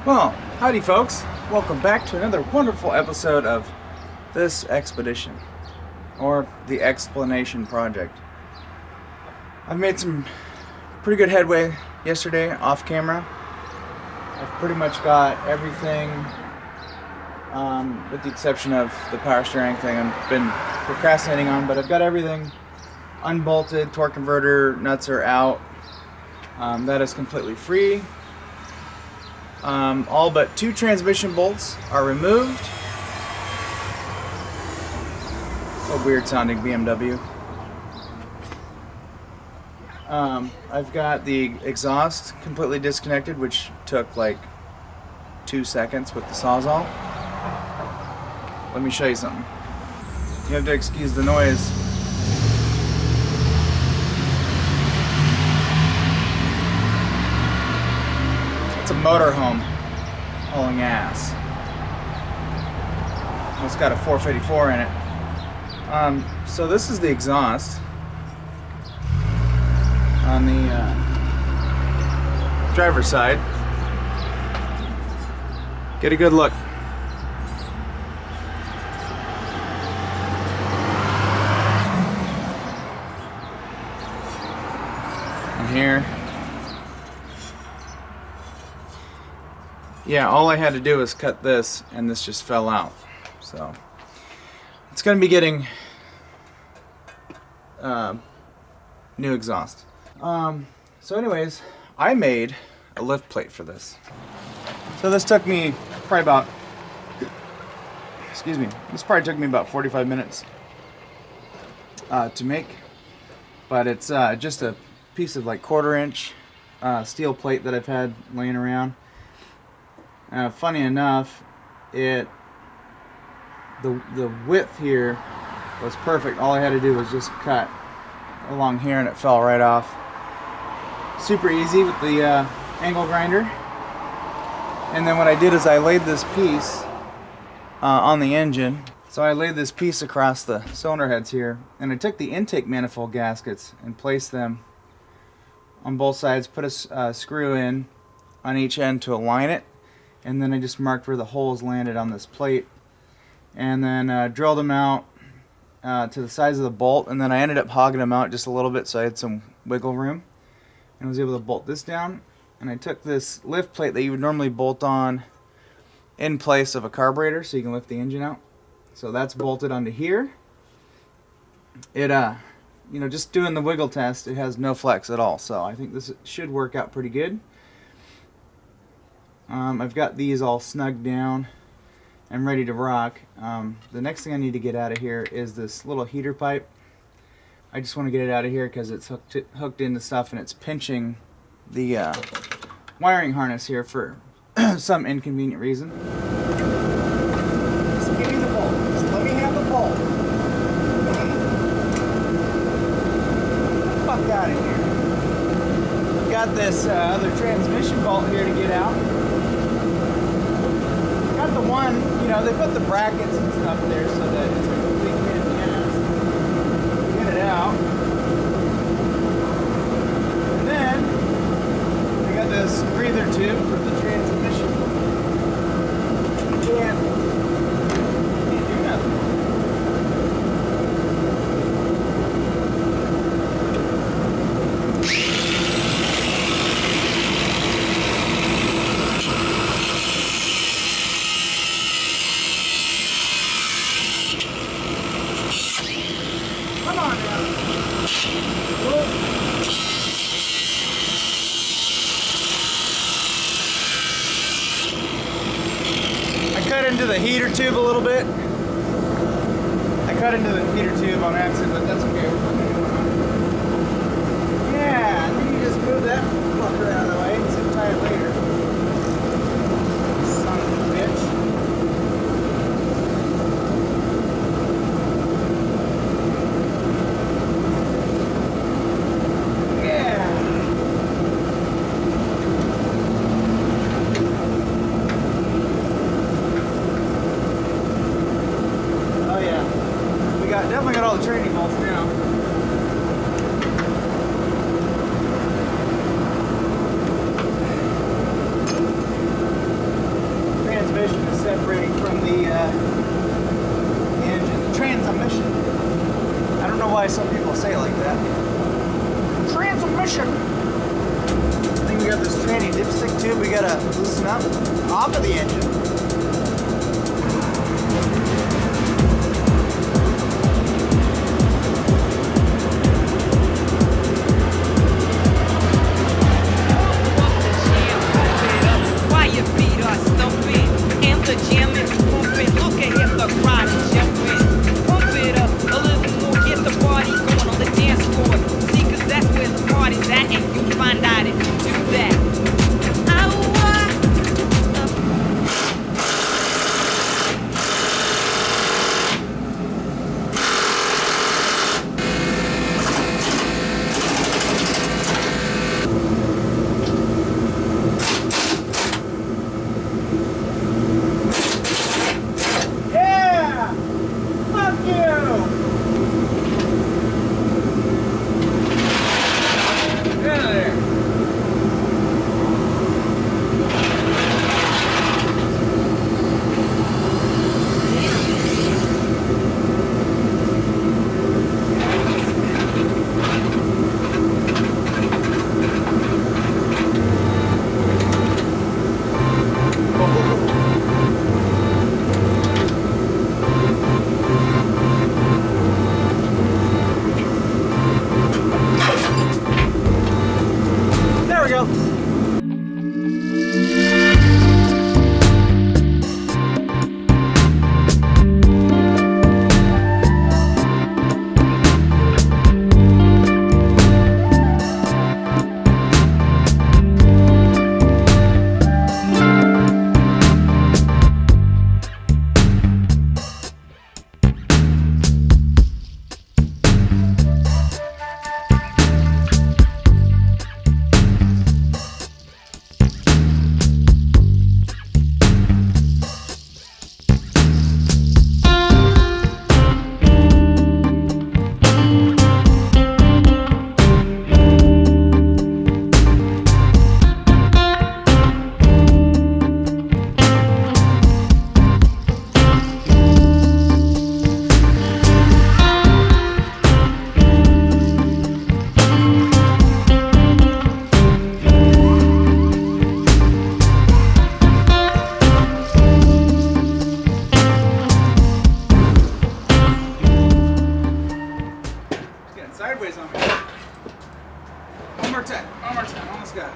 Well, howdy folks. Welcome back to another wonderful episode of this expedition, or the explanation project. I've made some pretty good headway yesterday off camera. I've pretty much got everything, with the exception of the power steering thing I've been procrastinating on, but I've got everything unbolted, torque converter nuts are out. That is completely free. All but 2 transmission bolts are removed. A weird sounding BMW. I've got the exhaust completely disconnected, which took like 2 seconds with the Sawzall. Let me show you something. You have to excuse the noise. It's a motorhome hauling ass. It's got a 454 in it. So this is the exhaust on the driver's side. Get a good look. And here. Yeah, all I had to do was cut this, and this just fell out. So it's going to be getting new exhaust. So anyways, I made a lift plate for this. So this took me probably about, this probably took me about 45 minutes to make. But it's just a piece of like 1/4 inch steel plate that I've had laying around. Funny enough, the width here was perfect. All I had to do was just cut along here and it fell right off. Super easy with the angle grinder. And then what I did is I laid this piece on the engine. So I laid this piece across the cylinder heads here, and I took the intake manifold gaskets and placed them on both sides, put a screw in on each end to align it. And then I just marked where the holes landed on this plate, and then drilled them out to the size of the bolt, and then I ended up hogging them out just a little bit so I had some wiggle room, and was able to bolt this down. And I took this lift plate that you would normally bolt on in place of a carburetor so you can lift the engine out. So that's bolted onto here. It just doing the wiggle test, it has no flex at all, so I think this should work out pretty good. I've got these all snugged down and ready to rock. The next thing I need to get out of here is this little heater pipe. I just want to get it out of here because it's hooked into stuff and it's pinching the wiring harness here for some inconvenient reason. Just give me the bolt. Just let me have the bolt. Get the fuck out of here. I've got this other transmission bolt here to get out. Got the one, they put the brackets and stuff there so that it's a complete pain in the ass. Get it out. And then, I got this breather tube for the transmission. Can't do nothing. Into the heater tube a little bit. I cut into the heater tube on accident, but that's okay. Yeah, and then you just move that fucker out of the way and zip tie it later. Son of a bitch. Definitely got all the training bolts now. the engine, transmission. I don't know why some people say it like that. Transmission. I think we got this tranny dipstick tube we gotta loosen up off of the engine. Sideways on me. One more time, almost got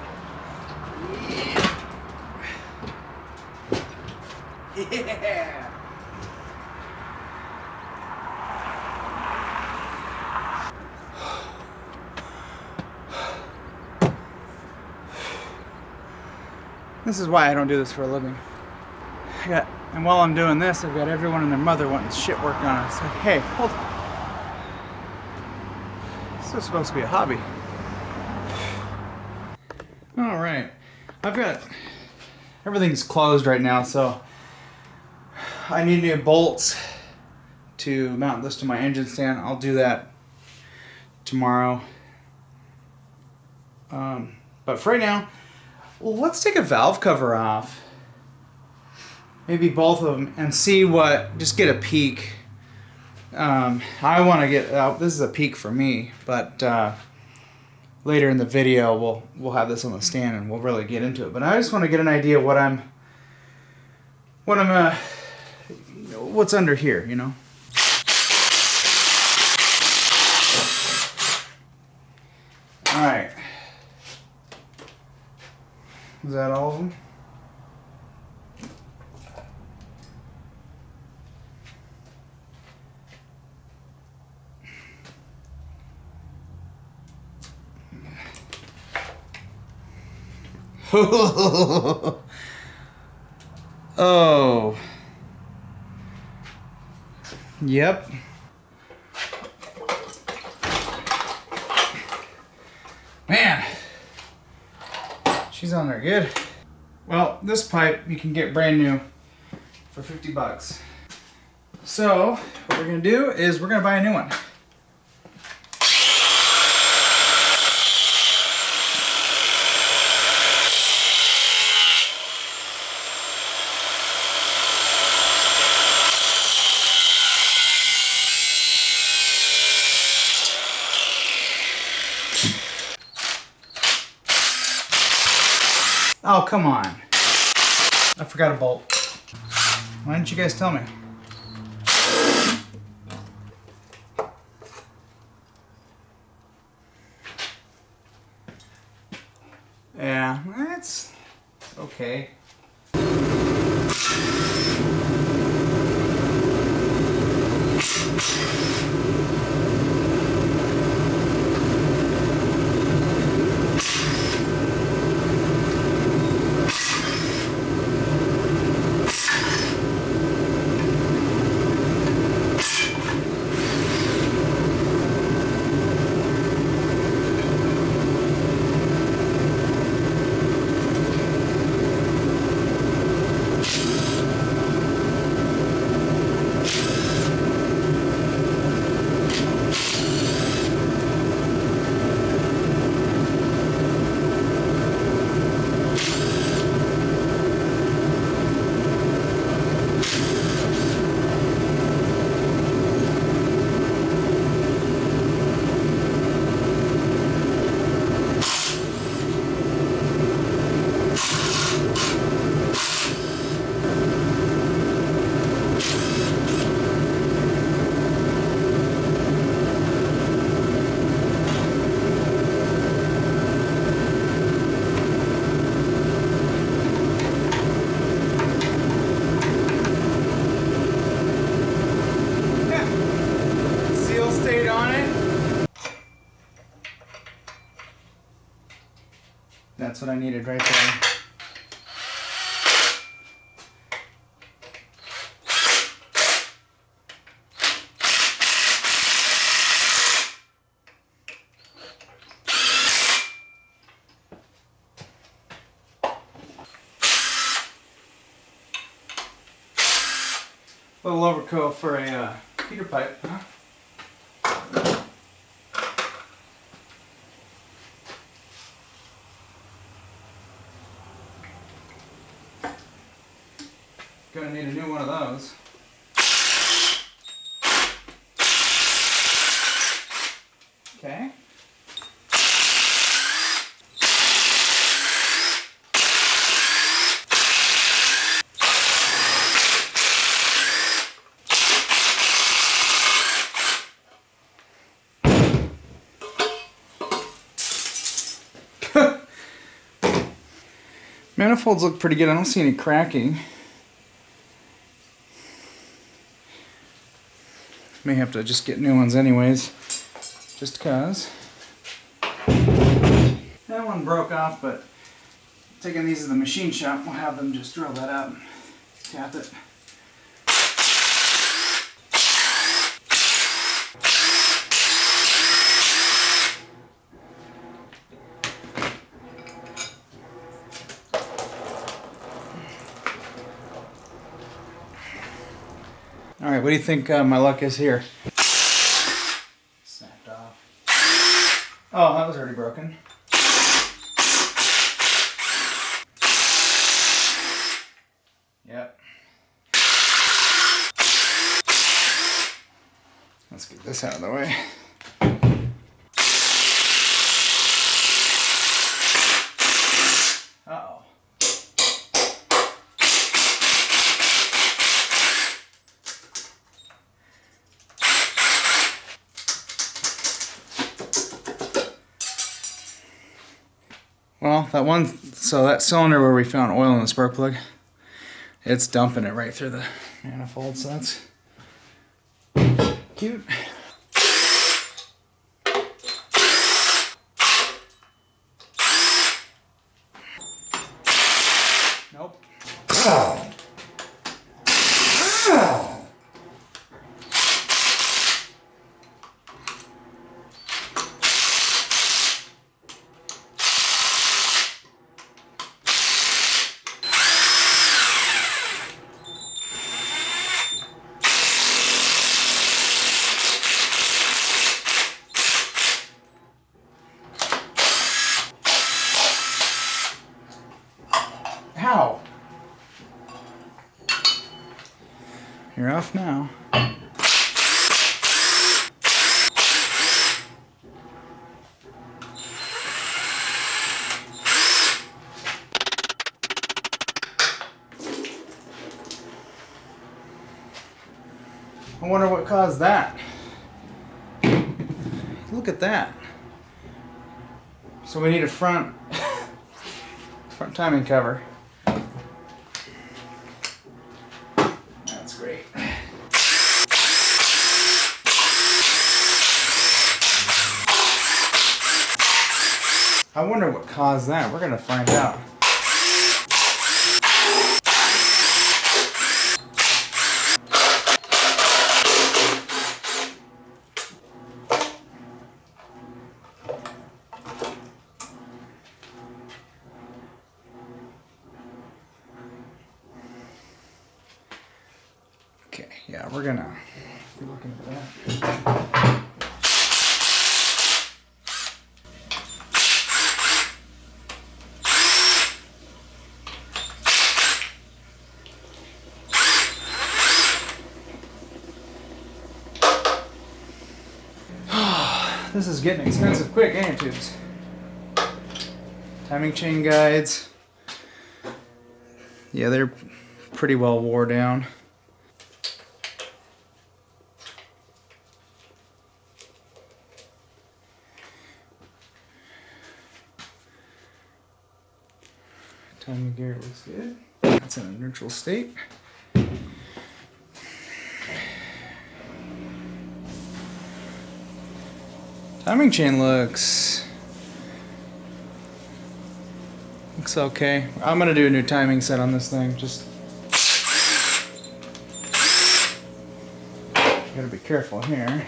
it. Yeah. This is why I don't do this for a living. And while I'm doing this, I've got everyone and their mother wanting shit work on us. Like, hey, hold on. This is supposed to be a hobby. All right, everything's closed right now, so I need new bolts to mount this to my engine stand. I'll do that tomorrow. But for right now, well, let's take a valve cover off. Maybe both of them and see just get a peek. I want to get this is a peek for me, but later in the video we'll have this on the stand and we'll really get into it. But I just want to get an idea of what's under here, you know. All right. Is that all of them? Oh. Yep. Man. She's on there good. Well, this pipe you can get brand new for 50 bucks. So, what we're going to do is we're going to buy a new one. Oh, come on. I forgot a bolt. Why didn't you guys tell me? Yeah, that's okay. Stayed on it. That's what I needed right there. A little overcoat for a heater pipe, huh? Gonna need a new one of those. Okay. Manifolds look pretty good. I don't see any cracking. May have to just get new ones anyways, just cause. That one broke off, but taking these to the machine shop, we'll have them just drill that out and tap it. Alright, what do you think my luck is here? Snapped off. Oh, that was already broken. Yep. Let's get this out of the way. Uh-oh. Well, that cylinder where we found oil in the spark plug, it's dumping it right through the manifold, so that's cute. Nope. How? You're off now. I wonder what caused that. Look at that. So we need a front timing cover. That's great. I wonder what caused that. We're gonna find out. Okay, yeah, we're gonna be looking at that. This is getting expensive quick, ain't it, tubes? Timing chain guides. Yeah, they're pretty well wore down. Timing gear looks good. That's in a neutral state. Timing chain looks okay. I'm gonna do a new timing set on this thing. Just gotta be careful here.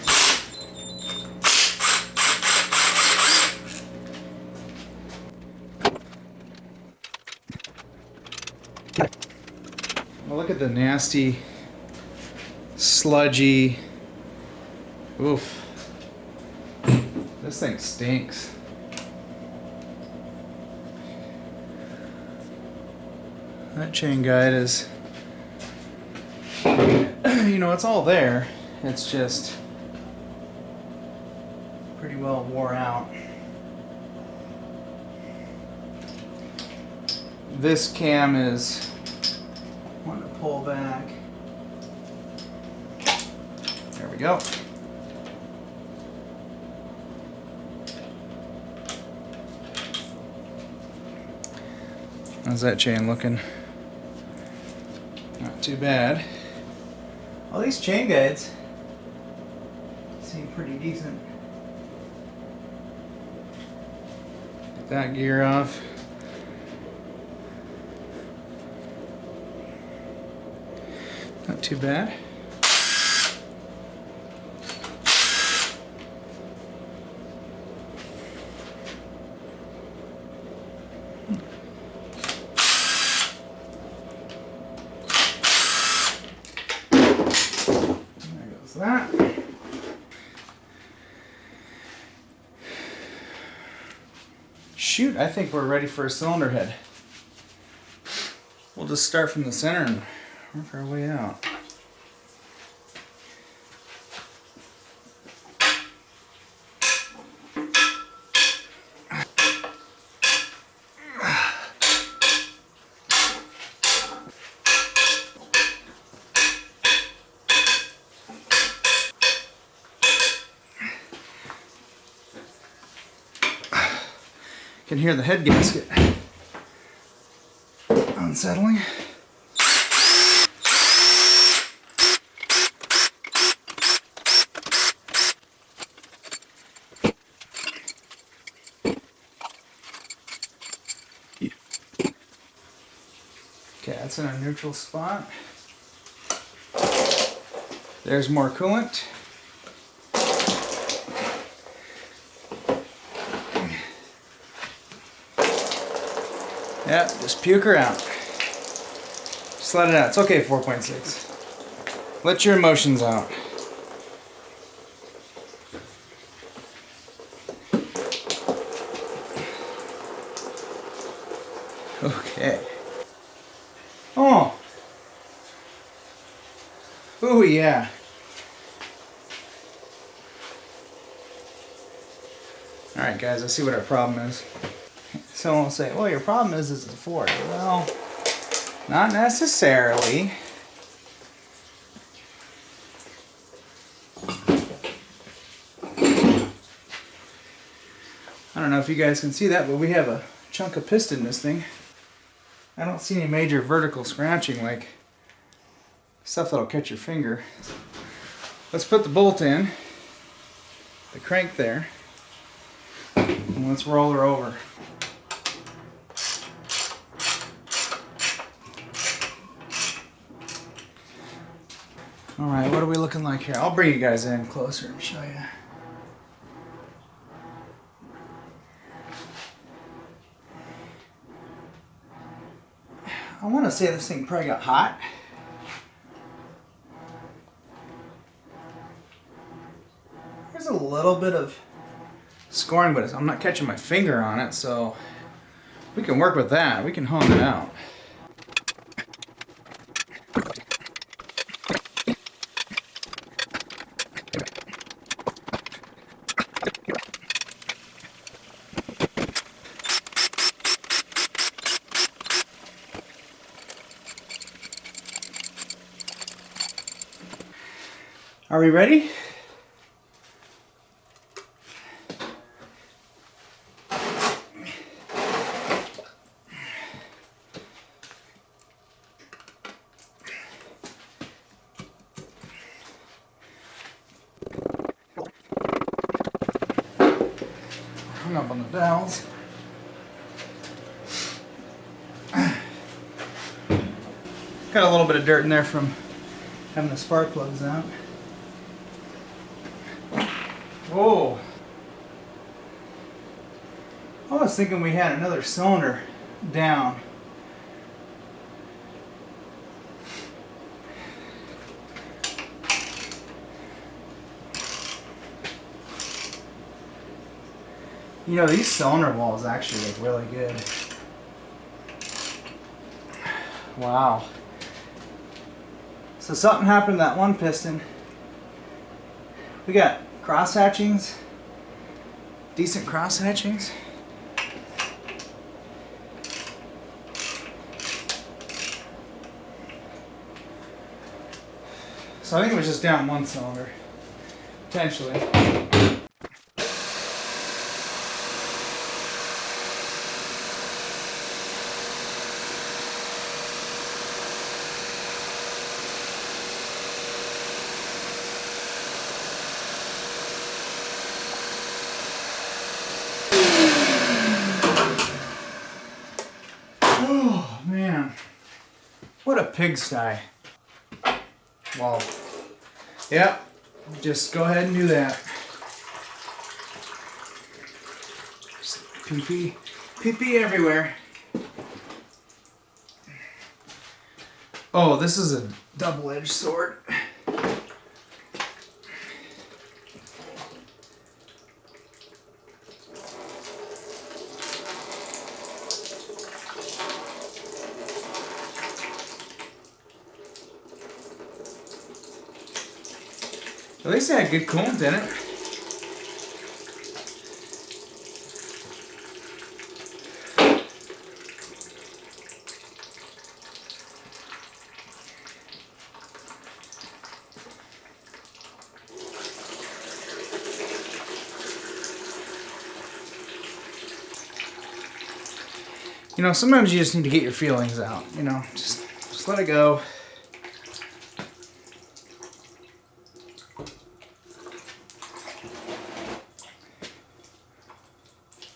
Well, look at the nasty, sludgy. Oof. This thing stinks. That chain guide is, you know, it's all there. It's just pretty well wore out. This cam is, I want to pull back. There we go. How's that chain looking? Not too bad. All these chain guides seem pretty decent. Get that gear off. Not too bad. That. Shoot, I think we're ready for a cylinder head. We'll just start from the center and work our way out. Can hear the head gasket unsettling. Okay, that's in a neutral spot. There's more coolant. Yeah, just puke her out. Just let it out. It's okay, 4.6. Let your emotions out. Okay. Oh. Ooh, yeah. Alright guys, I see what our problem is. Someone will say, well, your problem is it's a Ford. Well, not necessarily. if you guys can see that, but we have a chunk of piston in this thing. I don't see any major vertical scratching like stuff that'll catch your finger. Let's put the bolt in, the crank there, and let's roll her over. Alright, what are we looking like here? I'll bring you guys in closer and show you. I want to say this thing probably got hot. There's a little bit of scoring, but I'm not catching my finger on it, so we can work with that. We can hone it out. Are we ready? Hung up on the valves. Got a little bit of dirt in there from having the spark plugs out. Whoa! I was thinking we had another cylinder down. You know, these cylinder walls actually look really good. Wow. So something happened to that one piston. We got cross hatchings, decent cross hatchings. So I think it was just down one cylinder, potentially. Oh man, what a pigsty. Well, yeah, just go ahead and do that. Just pee-pee everywhere. Oh, this is a double-edged sword. At least it had good coolant in it. You know, sometimes you just need to get your feelings out, you know, just let it go.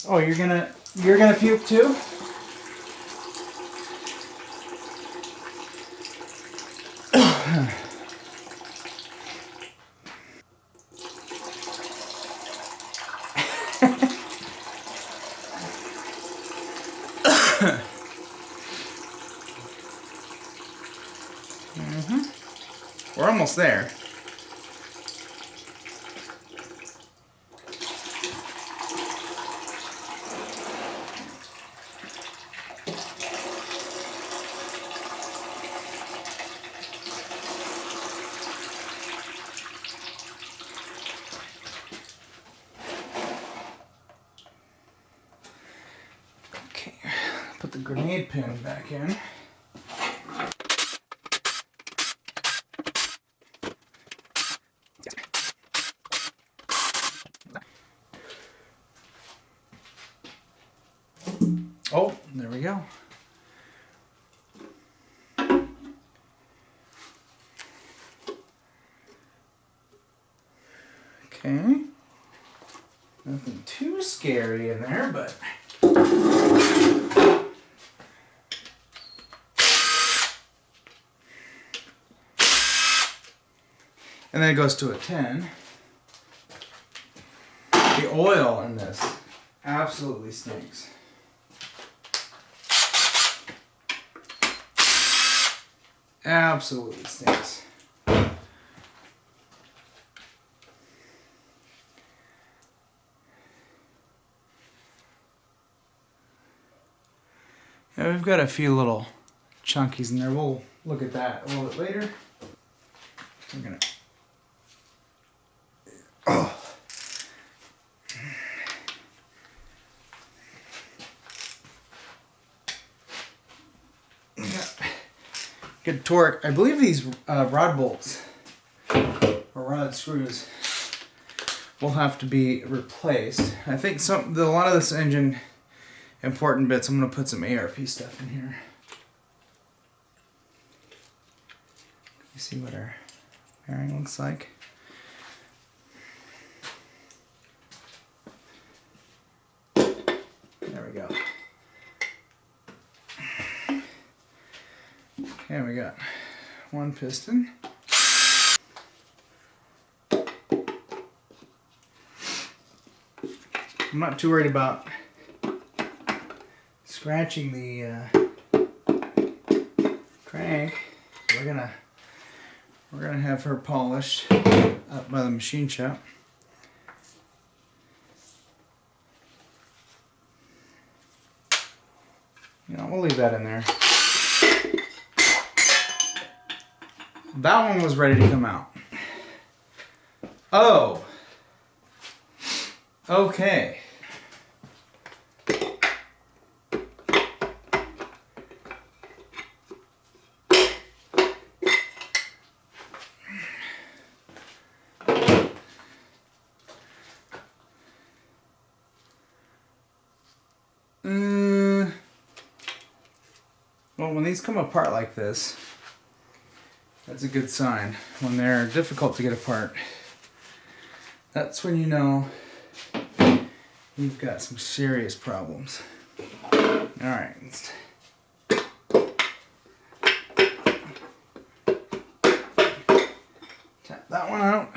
Oh, you're gonna puke too? We're almost there. Okay, put the grenade pin back in. go. Okay. Nothing too scary in there, but and then it goes to a 10. The oil in this absolutely stinks. Absolutely stinks. Now we've got a few little chunkies in there. We'll look at that a little bit later. We're gonna. Oh. Good torque. I believe these rod bolts or rod screws will have to be replaced. I think a lot of this engine important bits. I'm gonna put some ARP stuff in here. You see what our bearing looks like. There we go. Okay, we got one piston. I'm not too worried about scratching the crank. We're gonna have her polished up by the machine shop. You know, we'll leave that in there. That one was ready to come out. Oh. Okay. Well, when these come apart like this, that's a good sign. When they're difficult to get apart, that's when you know you've got some serious problems. Alright. Tap that one out.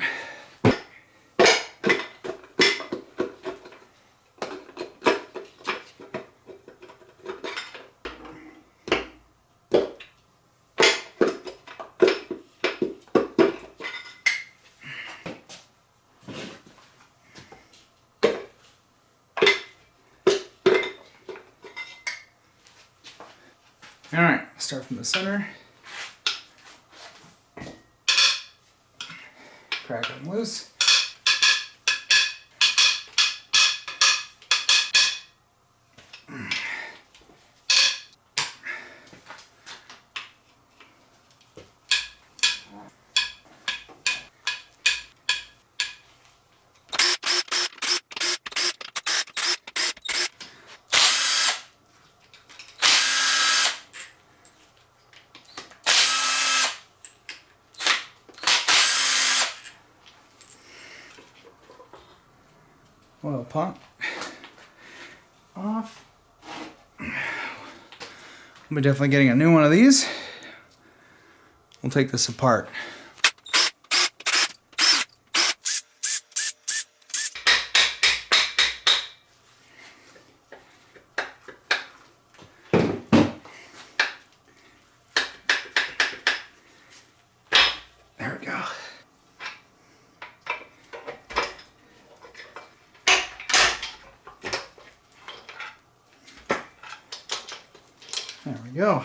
Alright, start from the center. Crack them loose. Oil pump off. I'll be definitely getting a new one of these. We'll take this apart. There we go. There we go.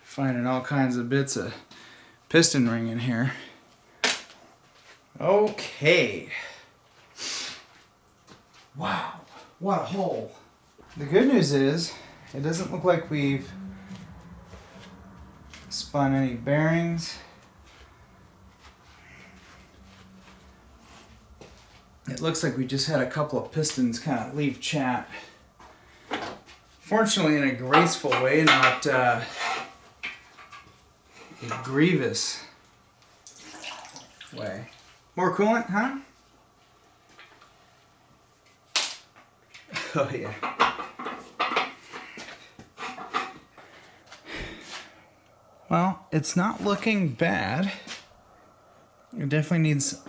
Finding all kinds of bits of piston ring in here. Okay. Wow, what a hole. The good news is, it doesn't look like we've spun any bearings. It looks like we just had a couple of pistons kind of leave chat. Fortunately, in a graceful way, not a grievous way. More coolant, huh? Oh yeah. Well, it's not looking bad. It definitely needs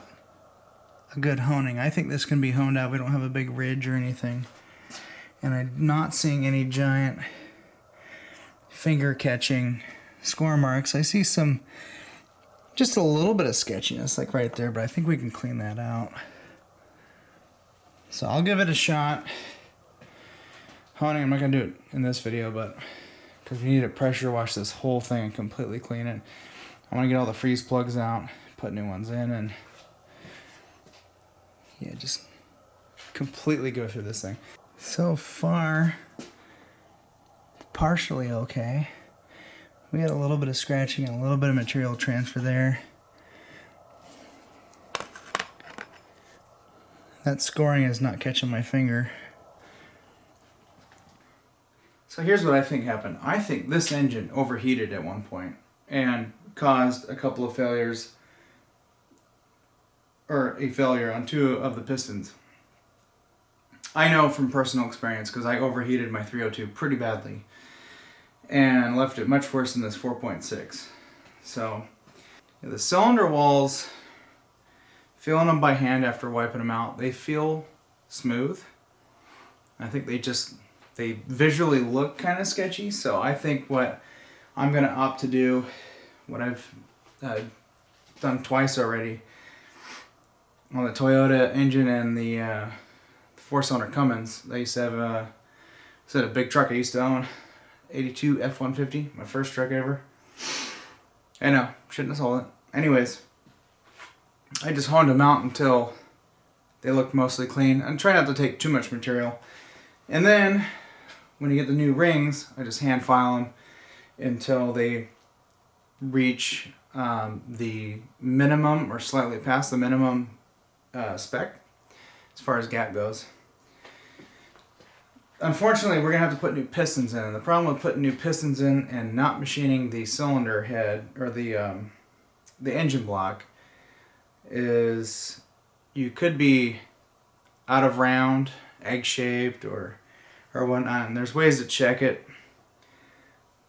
a good honing. I think this can be honed out. We don't have a big ridge or anything. And I'm not seeing any giant finger catching score marks. I see some, just a little bit of sketchiness like right there, but I think we can clean that out. So I'll give it a shot. Honing, I'm not gonna do it in this video, but because we need to pressure wash this whole thing and completely clean it. I want to get all the freeze plugs out, put new ones in, and yeah, just completely go through this thing. So far, partially okay. We had a little bit of scratching and a little bit of material transfer there. That scoring is not catching my finger. So here's what I think happened. I think this engine overheated at one point and caused a couple of failures, or a failure on 2 of the pistons. I know from personal experience because I overheated my 302 pretty badly and left it much worse than this 4.6. So yeah, the cylinder walls, feeling them by hand after wiping them out, they feel smooth. I think they visually look kind of sketchy, so I think what I'm going to opt to do, what I've done twice already on the Toyota engine and the 4-cylinder Cummins. I used to have a big truck I used to own, 82 F-150, my first truck ever. I know, shouldn't have sold it. Anyways, I just honed them out until they looked mostly clean. I'm trying not to take too much material. And then when you get the new rings, I just hand file them until they reach the minimum or slightly past the minimum spec as far as gap goes. Unfortunately, we're going to have to put new pistons in. And the problem with putting new pistons in and not machining the cylinder head or the engine block is you could be out of round, egg-shaped, or whatnot, and there's ways to check it.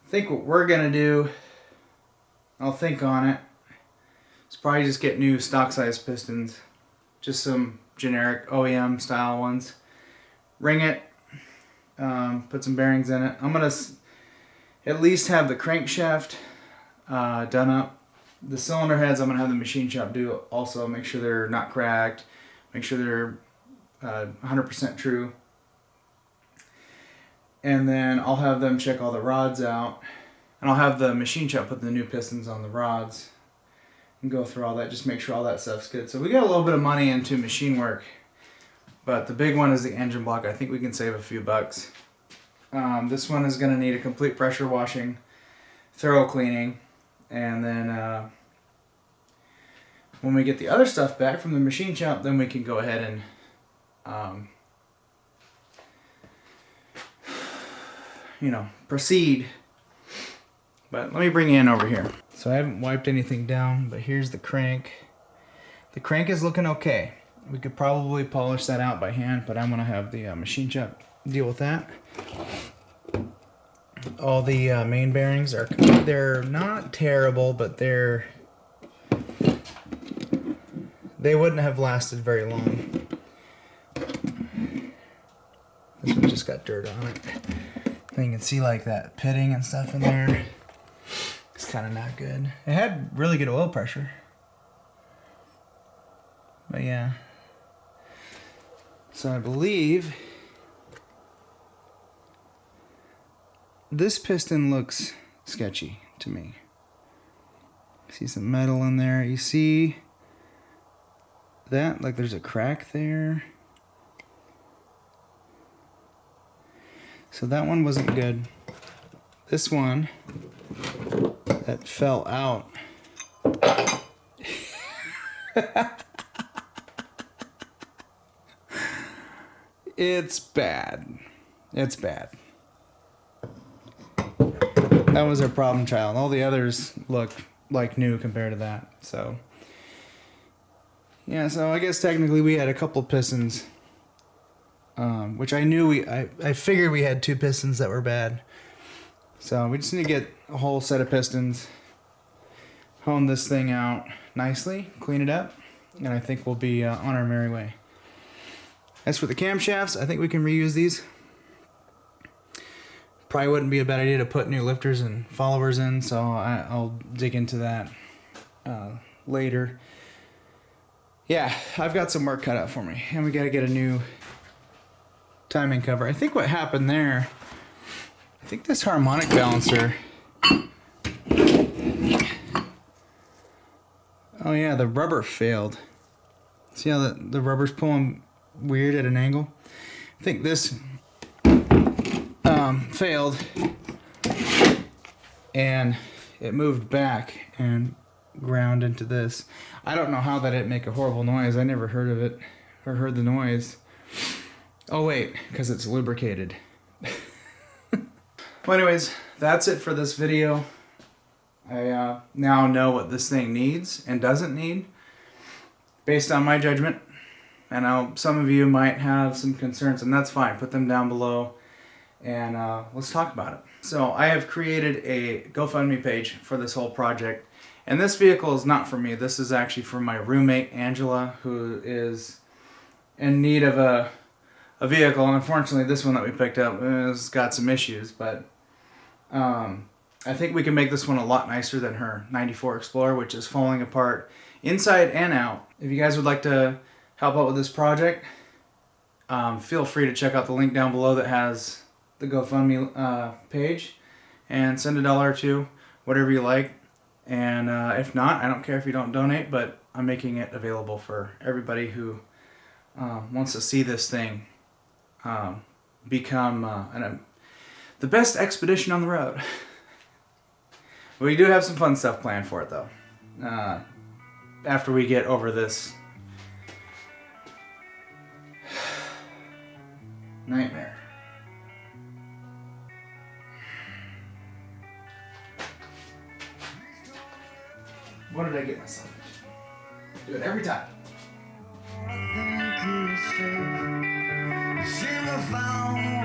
I think what we're gonna do, I'll think on it, is probably just get new stock size pistons, just some generic OEM style ones, ring it, put some bearings in it. I'm gonna at least have the crankshaft done up. The cylinder heads I'm gonna have the machine shop do also, make sure they're not cracked, make sure they're 100% true. And then I'll have them check all the rods out, and I'll have the machine shop put the new pistons on the rods and go through all that, just make sure all that stuff's good. So we got a little bit of money into machine work, but the big one is the engine block. I think we can save a few bucks. This one is going to need a complete pressure washing, thorough cleaning, and then when we get the other stuff back from the machine shop, then we can go ahead and proceed. But let me bring you in over here. So I haven't wiped anything down, but here's the crank. The crank is looking okay. We could probably polish that out by hand, but I'm gonna have the machine shop deal with that. All the main bearings they're not terrible, but they wouldn't have lasted very long. This one just got dirt on it. And you can see like that pitting and stuff in there. It's kind of not good. It had really good oil pressure. But yeah. So I believe this piston looks sketchy to me. See some metal in there. You see that? Like there's a crack there. So that one wasn't good. This one that fell out. It's bad. It's bad. That was our problem child. All the others look like new compared to that. So, yeah, so I guess technically we had a couple pistons, which I knew I figured we had 2 pistons that were bad. So we just need to get a whole set of pistons, hone this thing out nicely, clean it up, and I think we'll be on our merry way. As for the camshafts, I think we can reuse these. Probably wouldn't be a bad idea to put new lifters and followers in, so I'll dig into that later. Yeah, I've got some work cut out for me, and we got to get a new timing cover. I think what happened there, I think this harmonic balancer, oh yeah, the rubber failed. See how the rubber's pulling weird at an angle? I think this failed, and it moved back and ground into this. I don't know how that didn't make a horrible noise. I never heard of it or heard the noise. Oh wait, because it's lubricated. Well, anyways, that's it for this video. I now know what this thing needs and doesn't need based on my judgment. I know some of you might have some concerns, and that's fine. Put them down below, and let's talk about it. So I have created a GoFundMe page for this whole project, and this vehicle is not for me. This is actually for my roommate, Angela, who is in need of a vehicle, and unfortunately this one that we picked up has got some issues, but I think we can make this one a lot nicer than her 94 Explorer, which is falling apart inside and out. If you guys would like to help out with this project, feel free to check out the link down below that has the GoFundMe page, and send $1 or $2, whatever you like. And if not, I don't care if you don't donate, but I'm making it available for everybody who wants to see this thing become the best expedition on the road. We do have some fun stuff planned for it, though, after we get over this nightmare. What did I get myself into? Do it every time. I think you're safe.